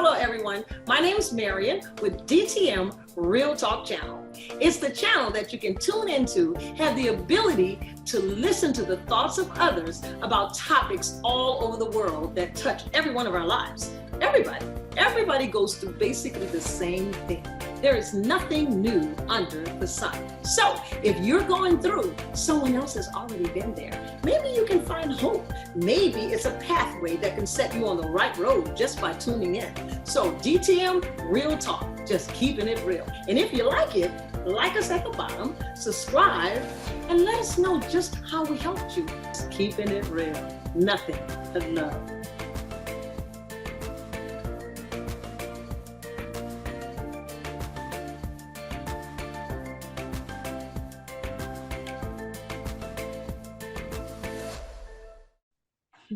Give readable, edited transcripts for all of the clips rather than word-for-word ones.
Hello, everyone. My name is Marian with DTM Real Talk Channel. It's the channel that you can tune into, have the ability to listen to the thoughts of others about topics all over the world that touch every one of our lives. Everybody goes through basically the same thing. There is nothing new under the sun. So if you're going through, someone else has already been there. Maybe you can find hope. Maybe it's a pathway that can set you on the right road just by tuning in. So DTM Real Talk, just keeping it real. And if you like it, like us at the bottom, subscribe, and let us know just how we helped you. Just keeping it real. Nothing but love.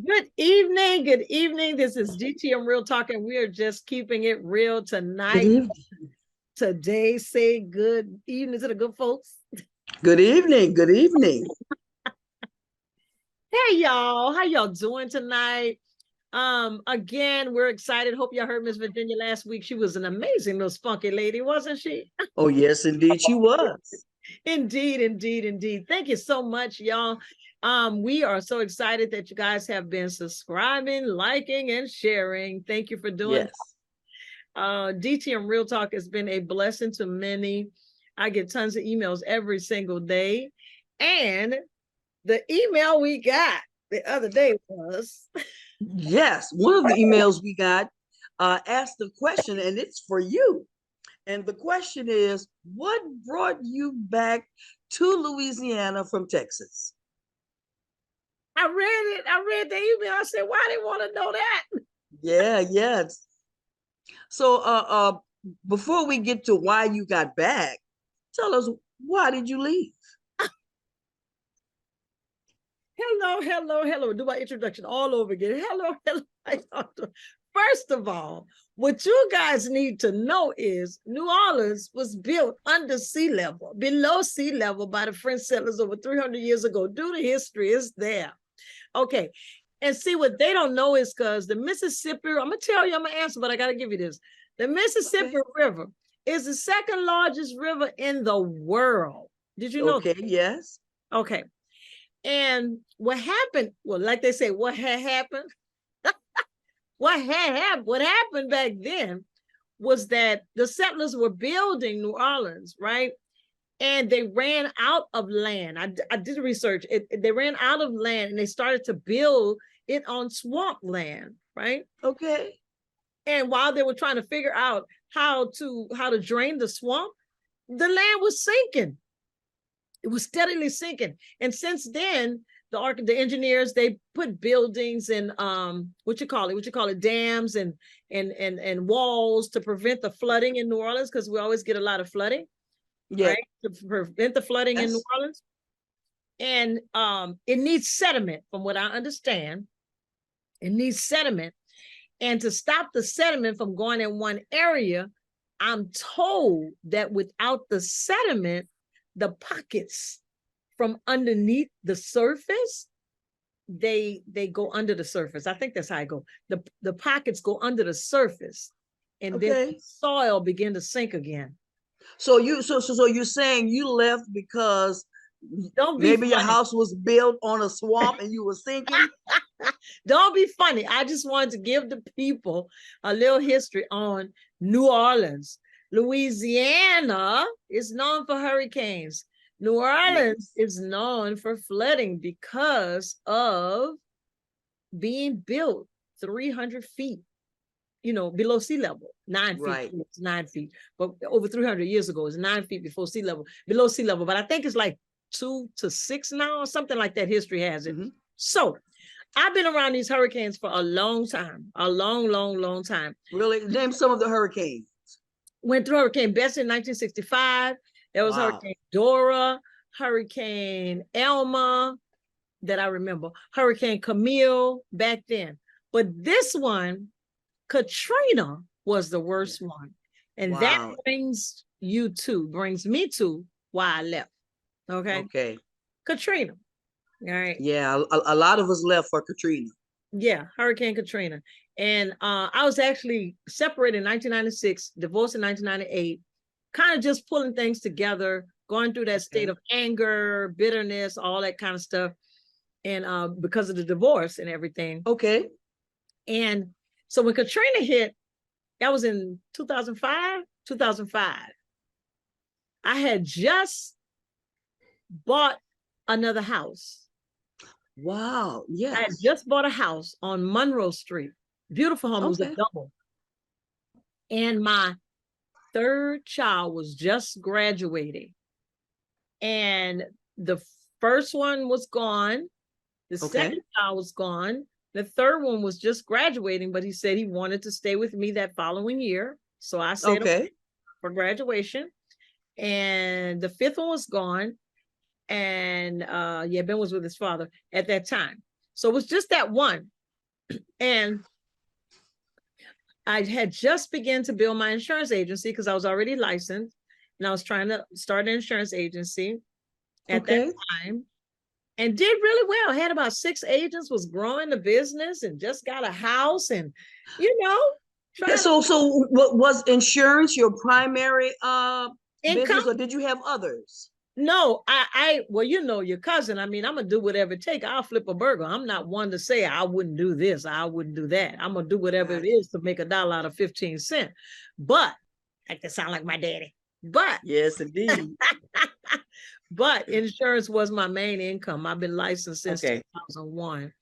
Good evening. Good evening. This is DTM Real Talk, and we are just keeping it real tonight. Today, say good evening to the good folks. Good evening. Good evening. Hey, y'all. How y'all doing tonight? Again, we're excited. Hope y'all heard Miss Virginia last week. She was an amazing little spunky lady, wasn't she? Oh, yes, indeed, she was. Indeed, indeed, indeed. Thank you so much, y'all. We are so excited that you guys have been subscribing, liking, and sharing. Thank you for doing yes. DTM Real Talk has been a blessing to many. I get tons of emails every single day. And the email we got the other day was... Yes, one of the emails we got asked a question, and it's for you. And the question is, what brought you back to Louisiana from Texas? I read it. I read the email. I said, why they want to know that? Yeah, yes. So before we get to why you got back, tell us, why did you leave? Hello. Do my introduction all over again. Hello. First of all, what you guys need to know is New Orleans was built under sea level, below sea level by the French settlers over 300 years ago. Due to history, it's there. Okay. And see, what they don't know is because the Mississippi, I'm going to tell you, I'm going to answer, but I got to give you this. The Mississippi River is the second largest river in the world. Did you know? Okay, yes. Okay. And what happened, well, like they say, what had happened? What happened back then was that the settlers were building New Orleans, right? And they ran out of land. I did research. They ran out of land and they started to build it on swamp land, right? Okay. And while they were trying to figure out how to drain the swamp, the land was sinking. It was steadily sinking. And since then, the engineers, they put buildings and dams and walls to prevent the flooding in New Orleans, because we always get a lot of flooding. Yeah. Right? To prevent the flooding in New Orleans. And it needs sediment, from what I understand. It needs sediment. And to stop the sediment from going in one area, I'm told that without the sediment, the pockets from underneath the surface, they go under the surface. I think that's how I go. The pockets go under the surface, and then the soil begin to sink again. So you're saying you left because maybe your house was built on a swamp and you were sinking? Don't be funny. I just wanted to give the people a little history on New Orleans. Louisiana is known for hurricanes. New Orleans is known for flooding because of being built 300 feet, below sea level. 9 feet, right. It's 9 feet, but over 300 years ago, it's 9 feet below sea level. But I think it's like 2 to 6 now, or something like that. History has it. Mm-hmm. So I've been around these hurricanes for a long time, a long time. Really? Name some of the hurricanes. Went through Hurricane Bessie in 1965. There was Hurricane Dora, Hurricane Elma that I remember, Hurricane Camille back then. But this one, Katrina, was the worst one. And that brings me to why I left. Okay. Okay. Katrina. All right. Yeah, a lot of us left for Katrina. Yeah, Hurricane Katrina. And I was actually separated in 1996, divorced in 1998, kind of just pulling things together, going through that state Okay. of anger, bitterness, all that kind of stuff. And because of the divorce and everything. Okay. And so when Katrina hit, that was in 2005, 2005. I had just bought another house. Wow. I had Yes. just bought a house on Monroe Street. Beautiful home. It was a Okay. double. And my third child was just graduating. And the first one was gone. The second child was gone. The third one was just graduating, but he said he wanted to stay with me that following year. So I stayed Okay. for graduation. And the fifth one was gone. And yeah, Ben was with his father at that time. So it was just that one. And I had just begun to build my insurance agency because I was already licensed. And I was trying to start an insurance agency at that time. And did really well. Had about 6 agents, was growing the business and just got a house and, So what was insurance your primary income. business, or did you have others? No, well, your cousin. I mean, I'm gonna do whatever it takes. I'll flip a burger. I'm not one to say I wouldn't do this, I wouldn't do that. I'm gonna do whatever it is to make $1 out of 15 cents. But like to sound like my daddy. But yes, indeed. But insurance was my main income. I've been licensed since 2001.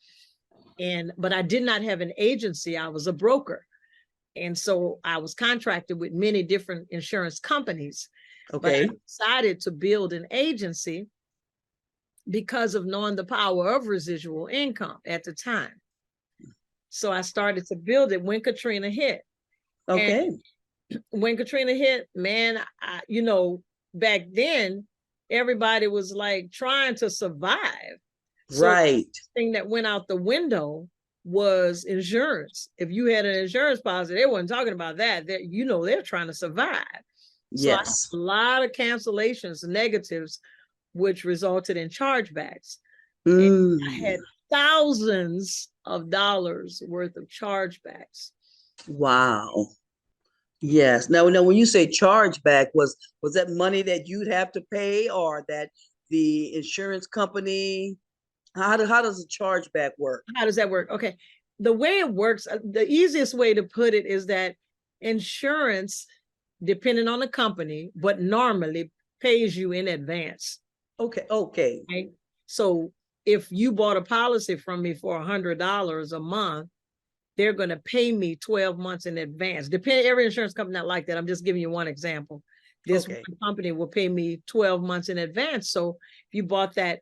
But I did not have an agency. I was a broker. And so I was contracted with many different insurance companies. But I decided to build an agency because of knowing the power of residual income at the time. So I started to build it when Katrina hit. And when Katrina hit, man, back then, everybody was like trying to survive. So the thing that went out the window was insurance. If you had an insurance policy, they weren't talking about that. They're trying to survive. So I had a lot of cancellations, negatives, which resulted in chargebacks. And I had thousands of dollars worth of chargebacks. Wow. Yes. Now, when you say chargeback, was that money that you'd have to pay, or that the insurance company? How does a chargeback work? How does that work? Okay. The way it works, the easiest way to put it is that insurance, depending on the company, but normally pays you in advance. Okay. Right? So if you bought a policy from me for $100 a month, they're going to pay me 12 months in advance. Every insurance company not like that. I'm just giving you one example. This one company will pay me 12 months in advance. So if you bought that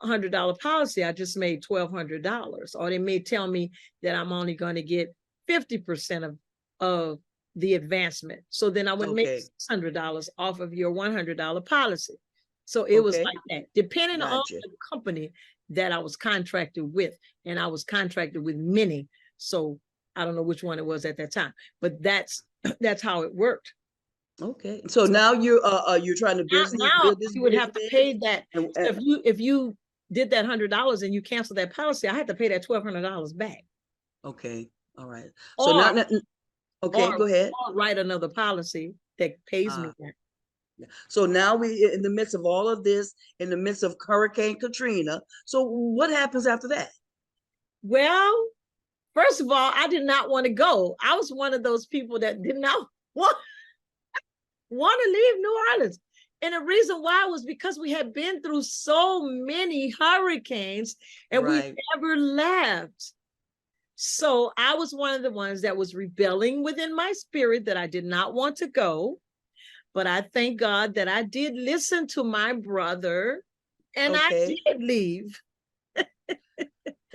$100 policy, I just made $1,200. Or they may tell me that I'm only going to get 50% of the advancement. So then I would make $600 off of your $100 policy. So it was like that, depending on the company that I was contracted with. And I was contracted with many. So I don't know which one it was at that time, but that's how it worked. Okay. So now you're trying to build this. You would have to pay that. So if you did that $100 and you canceled that policy, I had to pay that $1,200 back. Okay. All right. So go ahead. Or write another policy that pays me that. So now we in the midst of all of this, in the midst of Hurricane Katrina. So what happens after that? Well, first of all, I did not want to go. I was one of those people that did not want to leave New Orleans. And the reason why was because we had been through so many hurricanes and we never left. So I was one of the ones that was rebelling within my spirit that I did not want to go. But I thank God that I did listen to my brother and I did leave.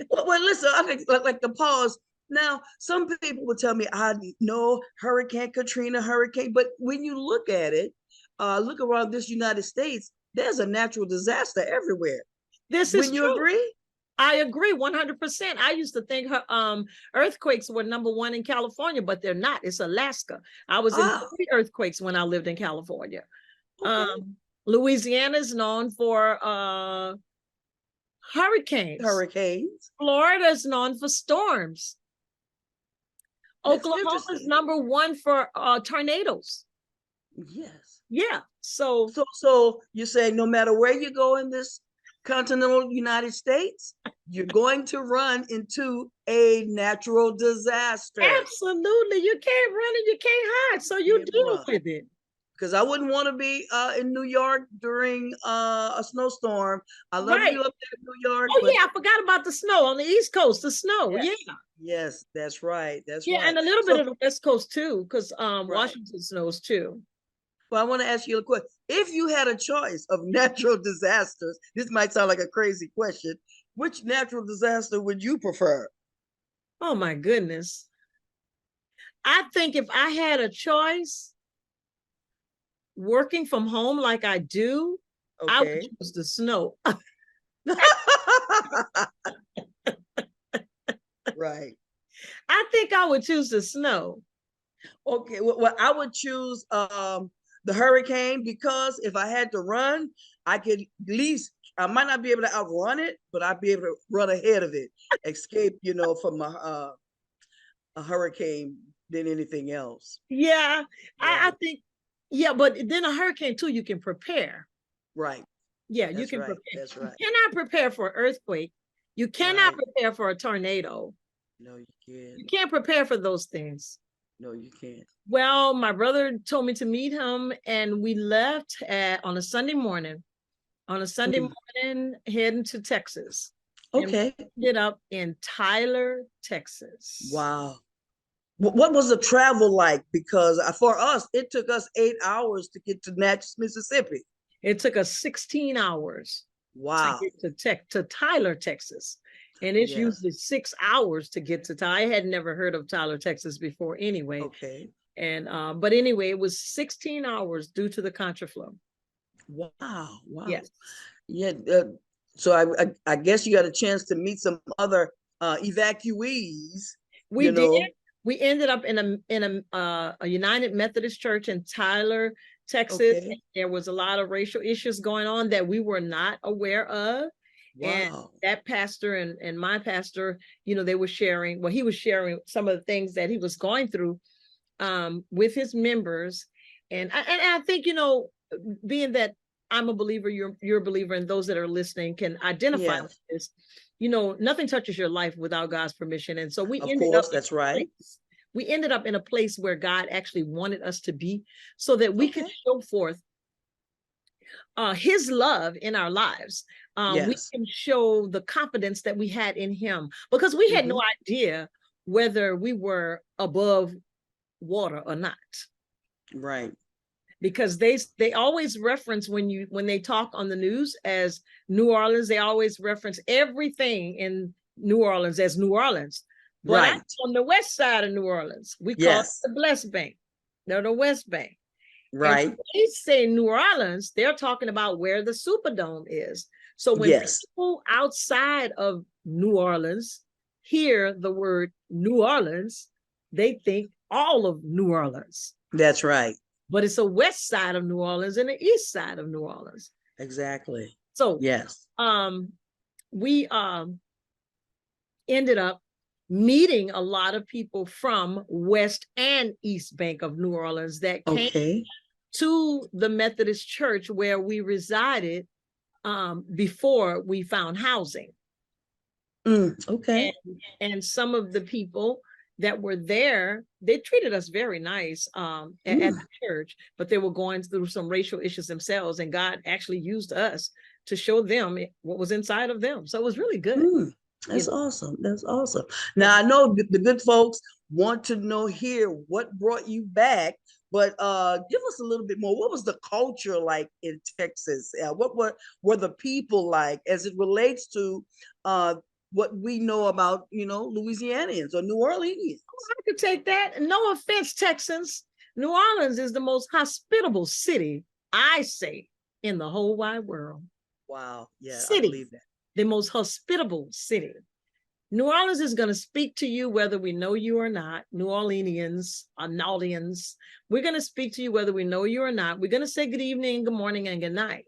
Well, listen, I think like the pause. Now, some people will tell me, I know Hurricane Katrina, but when you look at it, look around this United States, there's a natural disaster everywhere. This is true. You agree? I agree 100%. I used to think earthquakes were #1 in California, but they're not. It's Alaska. I was in 3 earthquakes when I lived in California. Louisiana is known for hurricanes. Hurricanes. Florida is known for storms. That's Oklahoma is interesting. number one for tornadoes. Yes. Yeah. So So you're saying no matter where you go in this continental United States, you're going to run into a natural disaster. absolutely, you can't run and you can't hide. So you Can't deal run. with it. Because I wouldn't want to be in New York during a snowstorm. I love Right. you up there in New York, Oh but yeah, I forgot about the snow on the East Coast. The snow, yes, yeah, yes, that's right. That's yeah, right. and a little bit So, of the West Coast too, because right. Washington snows too. Well, I want to ask you a question. If you had a choice of natural disasters, this might sound like a crazy question. Which natural disaster would you prefer? Oh my goodness. I think if I had a choice, working from home like I do, I would Okay. choose the snow. Right. I think I would choose the snow. Okay. Well, I would choose the hurricane because if I had to run, I could at least I might not be able to outrun it, but I'd be able to run ahead of it, escape, from a hurricane than anything else. Yeah, I Right. think, yeah, but then a hurricane too, you can prepare. Right. Yeah, you That's can right. prepare. That's You right. cannot prepare for an earthquake. You cannot Right. prepare for a tornado. No, you can't. You can't prepare for those things. No, you can't. Well, my brother told me to meet him, and we left on a Sunday morning. On a Sunday Mm. morning, heading to Texas, and Okay. we ended up in Tyler, Texas. Wow. What was the travel like? Because for us, it took us 8 hours to get to Natchez, Mississippi. It took us 16 hours to Wow. get to Tyler, Texas. And it's Yes. usually 6 hours to get to Tyler. I had never heard of Tyler, Texas before anyway. Okay. And but anyway, it was 16 hours due to the contraflow. Wow. Wow. Yes. Yeah. So I guess you got a chance to meet some other evacuees, We you did. know. We ended up in a United Methodist Church in Tyler, Texas. Okay. And there was a lot of racial issues going on that we were not aware of. And Wow. that pastor and my pastor, they were sharing, well, he was sharing some of the things that he was going through with his members. And I think, being that I'm a believer, you're a believer, and those that are listening can identify with Yes. this. Nothing touches your life without God's permission. And so Of course, that's right. we ended up in a place where God actually wanted us to be, so that we could Okay. show forth his love in our lives. We Yes. can show the confidence that we had in him, because we had no idea whether we were above water or not. Right. Because they always reference, when they talk on the news as New Orleans, they always reference everything in New Orleans as New Orleans. But I'm Right. on the west side of New Orleans. We call it Yes. the Blessed Bank. They're the West Bank. And Right. when they say New Orleans, they're talking about where the Superdome is. So when Yes. people outside of New Orleans hear the word New Orleans, they think all of New Orleans. That's right. But it's a west side of New Orleans and the east side of New Orleans. Exactly. So yes. We ended up meeting a lot of people from West and East Bank of New Orleans that came to the Methodist Church where we resided before we found housing. Okay. And some of the people that were there, they treated us very nice at the church, but they were going through some racial issues themselves, and God actually used us to show them what was inside of them. So it was really good. That's awesome. That's awesome. Now I know the good folks want to know here what brought you back, but give us a little bit more. What was the culture like in Texas? What were the people like as it relates to what we know about, Louisianians or New Orleanians? I could take that. No offense, Texans. New Orleans is the most hospitable city, I say, in the whole wide world. Wow. Yeah, city, I believe that. The most hospitable city. New Orleans is going to speak to you whether we know you or not. New Orleanians or Naulians, we're going to speak to you whether we know you or not. We're going to say good evening, good morning, and good night.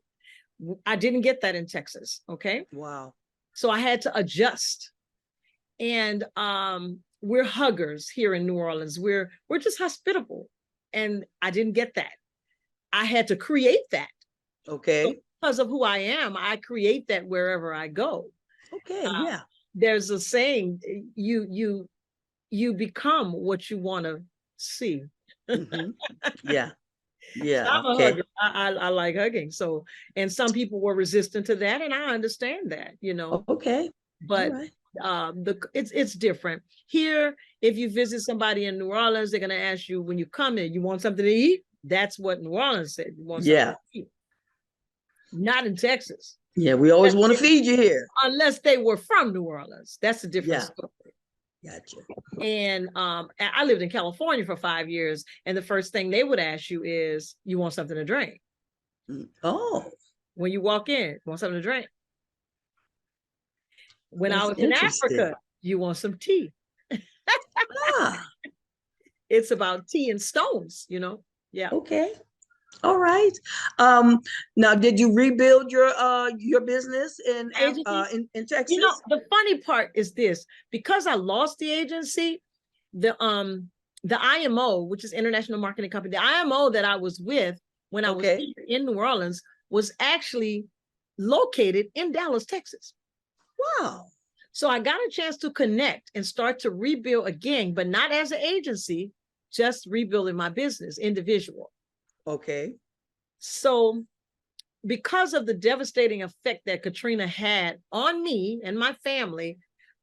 I didn't get that in Texas. Okay. Wow. So I had to adjust. And we're huggers here in New Orleans. We're just hospitable. And I didn't get that. I had to create that. Okay. So because of who I am, I create that wherever I go. Okay. Yeah. There's a saying, you become what you want to see. Mm-hmm. Yeah. Yeah. So I'm a Okay. hugger. I like hugging. So, and some people were resistant to that, and I understand that, you know. Okay. But right. It's different here. If you visit somebody in New Orleans, they're gonna ask you when you come in, you want something to eat? That's what New Orleans said. You want something to eat. Not in Texas. Yeah, we always want to feed you here. Unless they were from New Orleans. That's a different story. Gotcha. And I lived in California for 5 years, and the first thing they would ask you is, you want something to drink? Oh. When you walk in, want something to drink? When I was in Africa, you want some tea? It's about tea and stones, you know? Yeah. Okay. All right. Now, did you rebuild your business in Texas? You know, the funny part is this: because I lost the agency, the IMO, which is International Marketing Company, the IMO that I was with when I was here in New Orleans was actually located in Dallas, Texas. Wow. So I got a chance to connect and start to rebuild again, but not as an agency, just rebuilding my business, individual. Okay. So because of the devastating effect that Katrina had on me and my family,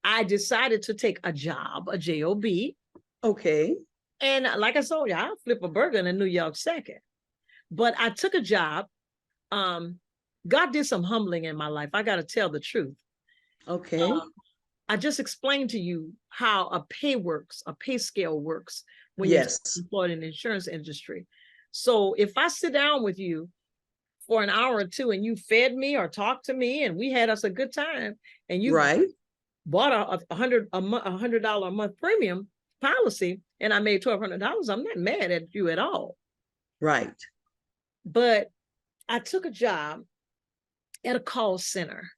I decided to take a job, a job. Okay. And like I told you, I'll flip a burger in a New York second. But I took a job. God did some humbling in my life. I got to tell the truth. Okay. I just explained to you how a pay scale works when you're employed in the insurance industry. So if I sit down with you for an hour or two and you fed me or talked to me and we had us a good time and you bought a $100 a month premium policy and I made $1,200, I'm not mad at you at all. Right. But I took a job at a call center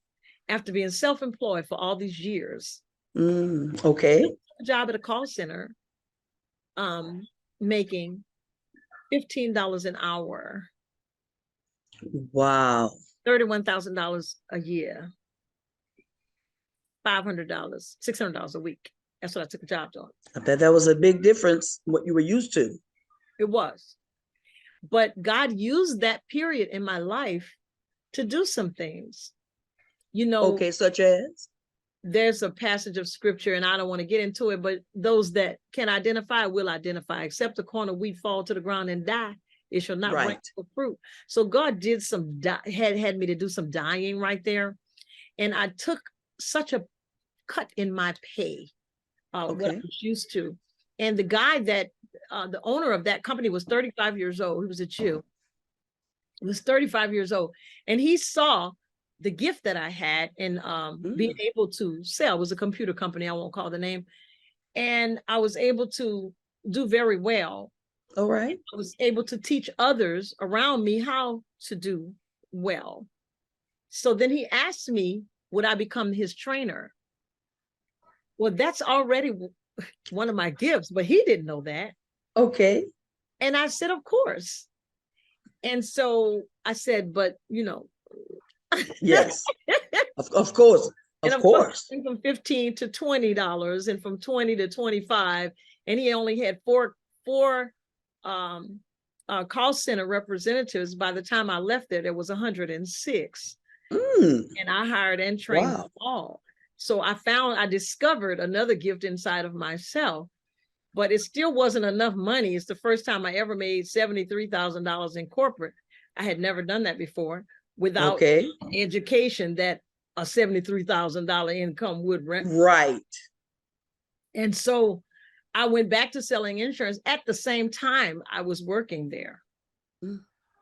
after being self-employed for all these years. Okay. I took a job at a call center, making $15 an hour. Wow. $31,000 a year. $500, $600 a week. That's what I took a job on. I bet that was a big difference what you were used to. It was. But God used that period in my life to do some things. You know, okay, such as? There's a passage of scripture, and I don't want to get into it, but those that can identify will identify. Except the corn of wheat fall to the ground and die, it shall not bring forth fruit. So God did had me to do some dying right there. And I took such a cut in my pay, what I was used to. And the guy that, the owner of that company was 35 years old. He was a Jew. He was 35 years old. And he saw the gift that I had in being able to sell. It was a computer company, I won't call the name. And I was able to do very well. All right. I was able to teach others around me how to do well. So then he asked me, would I become his trainer? Well, that's already one of my gifts, but he didn't know that. Okay. And I said, of course. And so I said, but you know. Yes, of course. Of course. From $15 to $20 and from 20 to 25. And he only had four call center representatives. By the time I left there was 106. And I hired and trained them all. So I discovered another gift inside of myself, but it still wasn't enough money. It's the first time I ever made $73,000 in corporate. I had never done that before without education that a $73,000 income would rent. Right. And so I went back to selling insurance at the same time I was working there.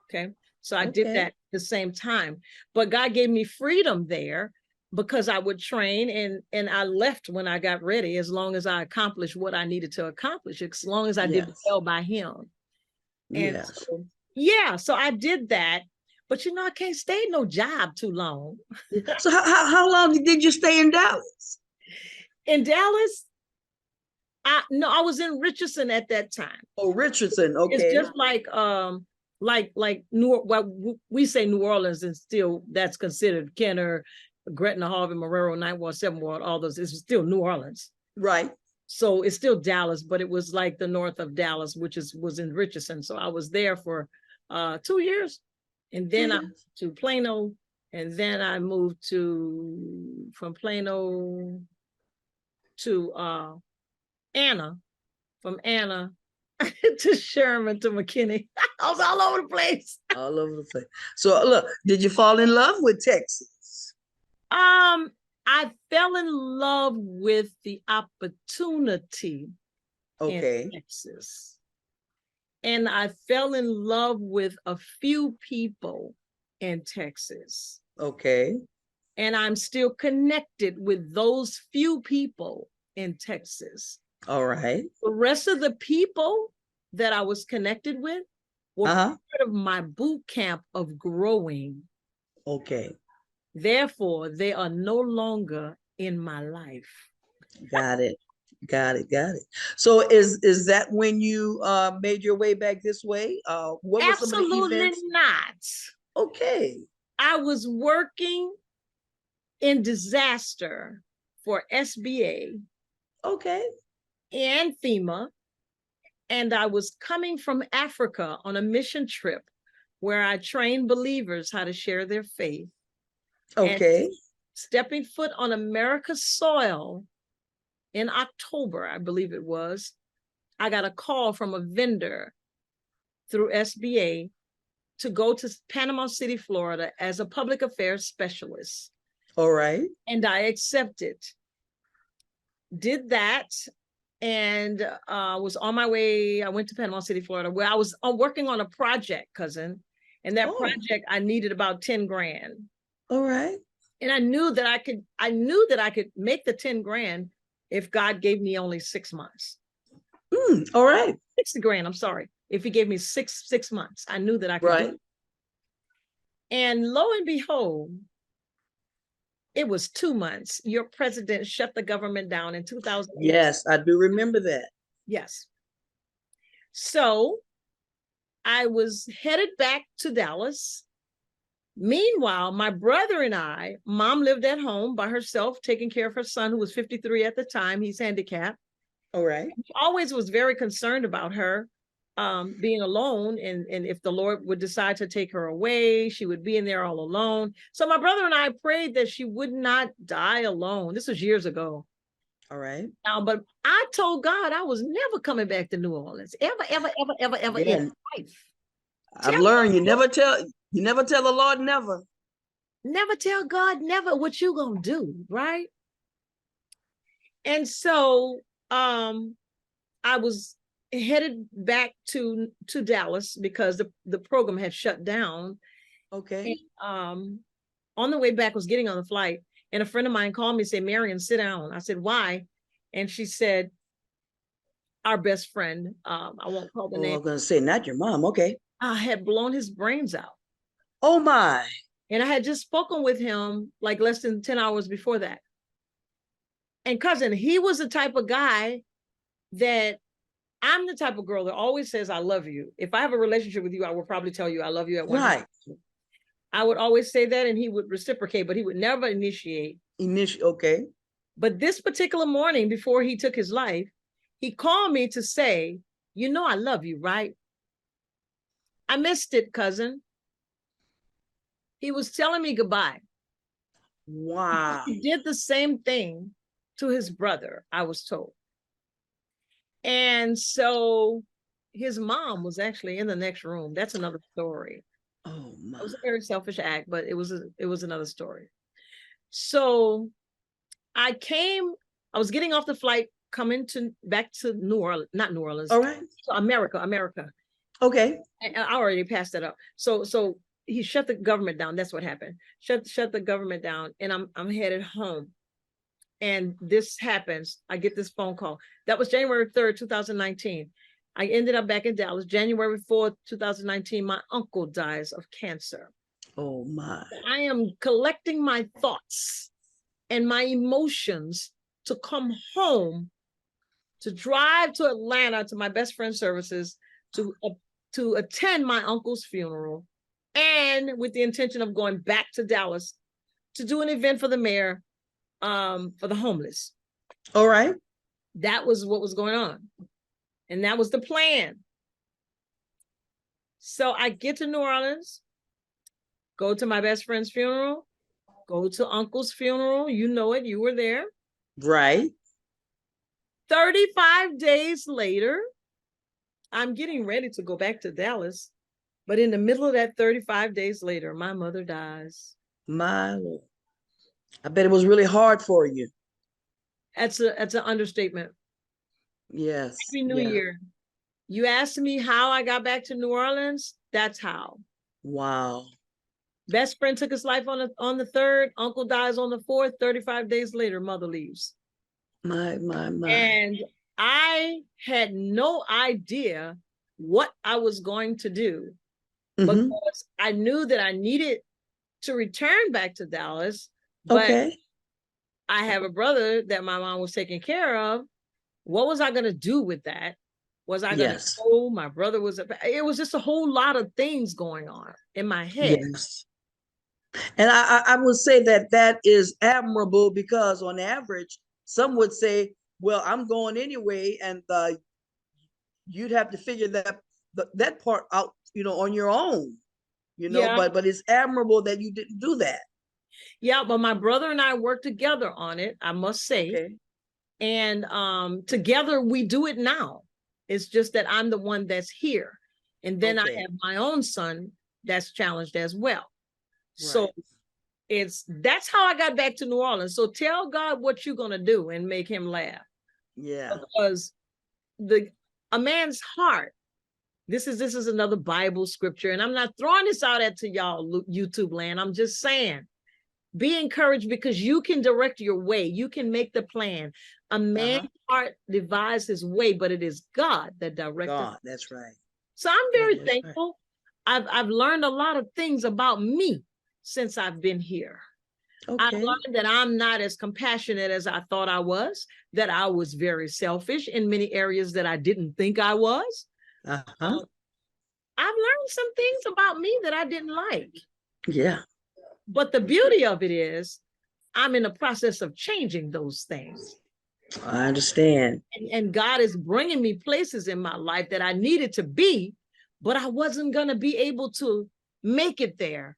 Okay. So I did that at the same time, but God gave me freedom there because I would train and I left when I got ready, as long as I accomplished what I needed to accomplish, as long as I did well by him. And so I did that. But you know, I can't stay in no job too long. So how long did you stay in Dallas? In Dallas, I was in Richardson at that time. Oh, Richardson. It's Okay. just like we say New Orleans, and still that's considered Kenner, Gretna, Harvey, Marrero, Ninth Ward, Seventh Ward, all those. It's still New Orleans. Right. So it's still Dallas, but it was like the north of Dallas, which was in Richardson. So I was there for 2 years, and then I moved to Plano, and then I moved from Plano to Anna, from Anna to Sherman to McKinney. I was all over the place. All over the place. So look, did you fall in love with Texas? I fell in love with the opportunity in Texas. And I fell in love with a few people in Texas. Okay. And I'm still connected with those few people in Texas. All right. The rest of the people that I was connected with were part of my boot camp of growing. Okay. Therefore, they are no longer in my life. Got it. Got it. So is that when you made your way back this way? What were some of the events? Not. Okay. I was working in disaster for SBA. Okay. And FEMA. And I was coming from Africa on a mission trip where I trained believers how to share their faith. Okay. And stepping foot on America's soil in October, I believe it was, I got a call from a vendor through SBA to go to Panama City, Florida as a public affairs specialist. All right. And I accepted. Did that. And was on my way. I went to Panama City, Florida, where I was working on a project, cousin. And that project, I needed about 10 grand. All right. And I knew that I could make the 10 grand if God gave me only 6 months. All right. 60 grand, I'm sorry. If he gave me six months, I knew that I could do it. And lo and behold, it was 2 months. Your president shut the government down in 2008. Yes, I do remember that. Yes. So I was headed back to Dallas. Meanwhile, my brother and I, mom lived at home by herself, taking care of her son, who was 53 at the time. He's handicapped. All right. He always was very concerned about her being alone, and if the Lord would decide to take her away, she would be in there all alone. So my brother and I prayed that she would not die alone. This was years ago. All right. But I told God I was never coming back to New Orleans, ever in life. I've learned you never tell the Lord never. Never tell God never what you gonna do, right? And so I was headed back to Dallas because the program had shut down. Okay. And, on the way back, was getting on the flight, and a friend of mine called me and said, "Marian, sit down." I said, "Why?" And she said, "Our best friend, I won't call the name." I'm gonna say not your mom. Okay. I had blown his brains out. Oh my. And I had just spoken with him like less than 10 hours before that. And cousin, he was the type of guy that I'm the type of girl that always says, "I love you." If I have a relationship with you, I will probably tell you I love you at one time. I would always say that, and he would reciprocate, but he would never initiate. Okay. But this particular morning before he took his life, he called me to say, "You know, I love you, right?" I missed it, cousin. He was telling me goodbye. Wow. He did the same thing to his brother, I was told. And so his mom was actually in the next room. That's another story. Oh my. It was a very selfish act, but it was another story. So I was getting off the flight, coming back to New Orleans, not New Orleans. All right. So America. Okay. And I already passed that up. So he shut the government down. That's what happened. Shut the government down, and I'm headed home. And this happens. I get this phone call. That was January 3rd, 2019. I ended up back in Dallas. January 4th, 2019, my uncle dies of cancer. Oh my. I am collecting my thoughts and my emotions to come home, to drive to Atlanta to my best friend's services to attend my uncle's funeral, and with the intention of going back to Dallas to do an event for the mayor, for the homeless. All right. That was what was going on. And that was the plan. So I get to New Orleans, go to my best friend's funeral, go to uncle's funeral. You know it, you were there. Right. 35 days later, I'm getting ready to go back to Dallas. But in the middle of that 35 days later, my mother dies. My Lord. I bet it was really hard for you. That's an understatement. Yes. Happy New Year. You asked me how I got back to New Orleans. That's how. Wow. Best friend took his life on the 3rd. Uncle dies on the 4th. 35 days later, mother leaves. My. And I had no idea what I was going to do, because I knew that I needed to return back to Dallas. But okay. I have a brother that my mom was taking care of. What was I going to do with that? Was I going to go? My brother was, it was just a whole lot of things going on in my head. Yes. And I would say that is admirable, because on average, some would say, well, I'm going anyway. And you'd have to figure that part out, on your own, but it's admirable that you didn't do that. Yeah, but my brother and I worked together on it, I must say. Okay. And together we do it now. It's just that I'm the one that's here. And then I have my own son that's challenged as well. Right. So that's how I got back to New Orleans. So tell God what you're going to do and make him laugh. Yeah. Because a man's heart, this is another Bible scripture, and I'm not throwing this out to y'all YouTube land. I'm just saying, be encouraged, because you can direct your way. You can make the plan. A man's heart devises his way, but it is God that directs. God, that's right. So I'm very thankful. Right. I've learned a lot of things about me since I've been here. Okay. I've learned that I'm not as compassionate as I thought I was, that I was very selfish in many areas that I didn't think I was. I've learned some things about me that I didn't like. Yeah. But the beauty of it is I'm in the process of changing those things. I understand. And God is bringing me places in my life that I needed to be, but I wasn't going to be able to make it there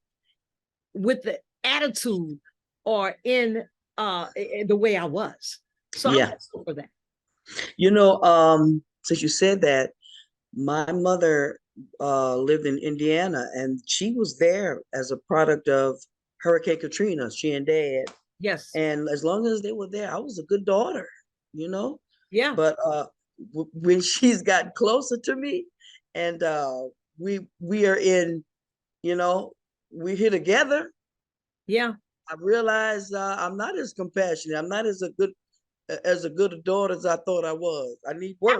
with the attitude or in the way I was. So I'm grateful for that. Since you said that, my mother lived in Indiana, and she was there as a product of Hurricane Katrina, she and Dad. Yes. And as long as they were there, I was a good daughter, Yeah. But when she's gotten closer to me, and we are in, we're here together. Yeah. I realized I'm not as compassionate. I'm not as good a daughter as I thought I was. I need work.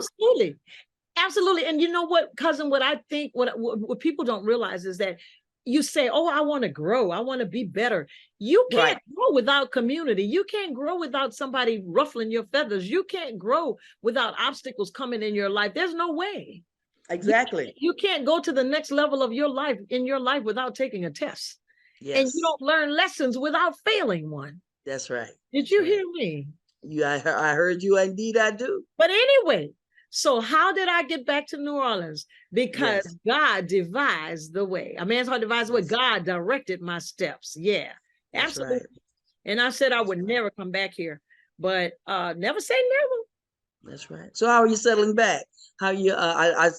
Absolutely. And you know what, cousin, what I think, what people don't realize is that you say, oh, I want to grow. I want to be better. You can't grow without community. You can't grow without somebody ruffling your feathers. You can't grow without obstacles coming in your life. There's no way. Exactly. You can't go to the next level of your life without taking a test. Yes. And you don't learn lessons without failing one. That's right. Did you hear me? Yeah, I heard you. Indeed, I do. But anyway, so how did I get back to New Orleans? Because God devised the way. A man's heart devised the way. God directed my steps. Yeah, that's absolutely. Right. And I said I would never come back here, but never say never. That's right. So how are you settling back? How you? I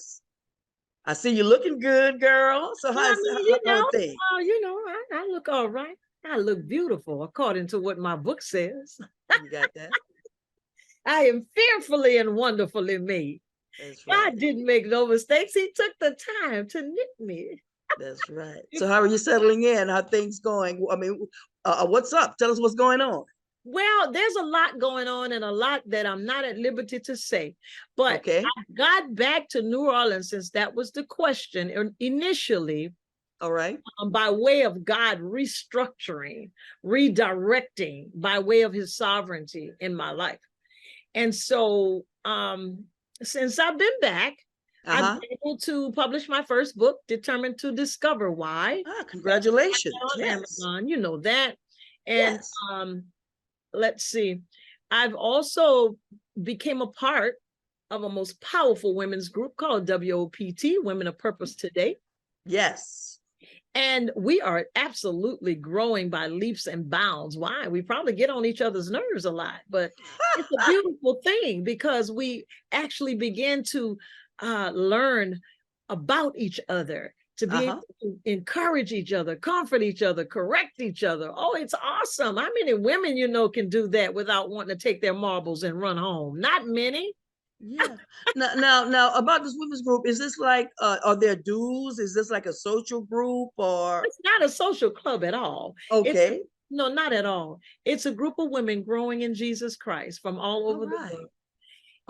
see you looking good, girl. So how's things? I look all right. I look beautiful, according to what my book says. You got that? I am fearfully and wonderfully made. That's right. God didn't make no mistakes. He took the time to knit me. That's right. So how are you settling in? How are things going? I mean, what's up? Tell us what's going on. Well, there's a lot going on and a lot that I'm not at liberty to say. But I got back to New Orleans, since that was the question initially. All right. By way of God restructuring, redirecting by way of his sovereignty in my life. And so since I've been back, I've been able to publish my first book, Determined to Discover Why. Congratulations. On Yes. Amazon, you know that. And yes. Let's see. I've also became a part of a most powerful women's group called WOPT, Women of Purpose Today. Yes. And we are absolutely growing by leaps and bounds. Why? We probably get on each other's nerves a lot, but it's a beautiful thing because we actually begin to learn about each other, to be able to encourage each other, comfort each other, correct each other. Oh, it's awesome. How many women, you know, can do that without wanting to take their marbles and run home? Not many. Yeah. Now, about this women's group, is this like, are there dues? Is this like a social group or? It's not a social club at all. Okay. No, not at all. It's a group of women growing in Jesus Christ from all over the world. Awesome.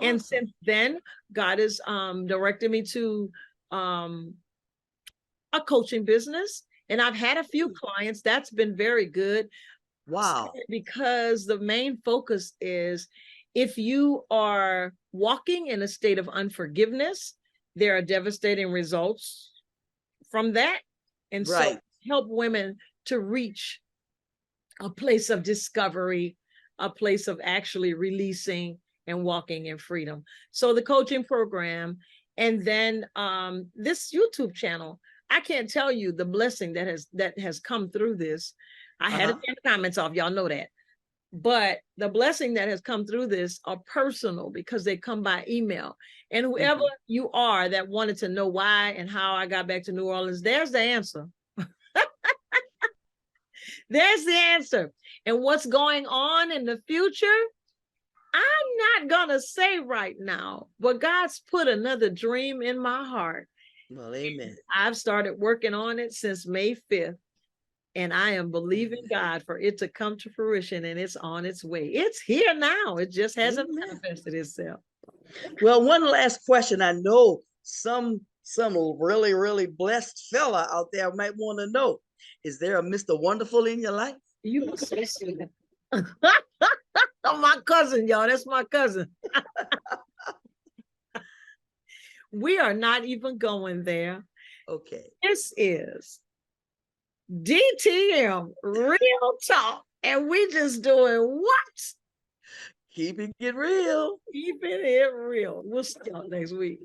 And since then, God has directed me to a coaching business, and I've had a few clients. That's been very good. Wow. Because the main focus is, if you are walking in a state of unforgiveness, there are devastating results from that. And so help women to reach a place of discovery, a place of actually releasing and walking in freedom. So the coaching program, and then this YouTube channel, I can't tell you the blessing that has come through this. I had to turn the comments off, y'all know that. But the blessing that has come through this are personal because they come by email. And whoever you are that wanted to know why and how I got back to New Orleans, there's the answer. There's the answer. And what's going on in the future, I'm not going to say right now, but God's put another dream in my heart. Well, amen. I've started working on it since May 5th. And I am believing God for it to come to fruition, and it's on its way. It's here now. It just hasn't manifested itself. Well, one last question. I know some really, really blessed fella out there might want to know, is there a Mr. Wonderful in your life? You must say so. Oh, my cousin, y'all. That's my cousin. We are not even going there. Okay. This is DTM Real Talk, and we just doing what? Keeping it real. Keeping it real. We'll see y'all next week.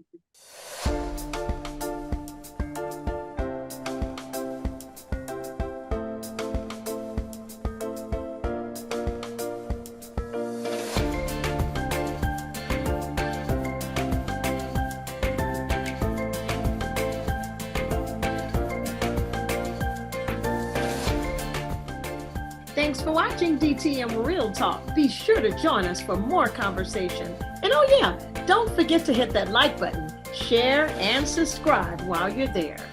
Thanks for watching DTM Real Talk. Be sure to join us for more conversation. And oh yeah, don't forget to hit that like button, share, and subscribe while you're there.